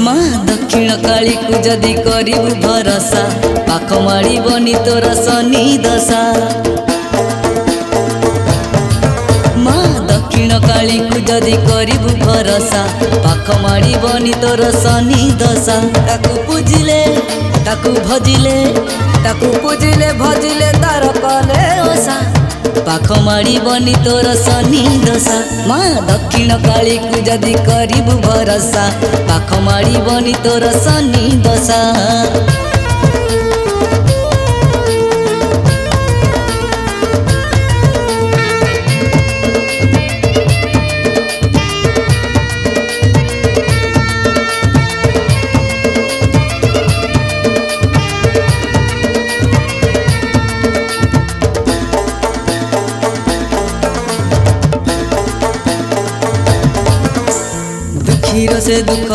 माँ दक्षिण काली को जदि करिबु भरसा पाख माड़बनी तोर शनि दशा। माँ दक्षिण काली को जदि करिबु भरसा पाख माड़बनी तोर शनि दशा। ताकू पूजिले ताकू भजिले ताकू पूजिले भजिले तार कले ओसा पाख माड़बनी तोर शनि दशा। माँ दक्षिण काली को जदि करिबु भरसा पाख माड़बनी तोर शनि दशा। दुखीर से दुख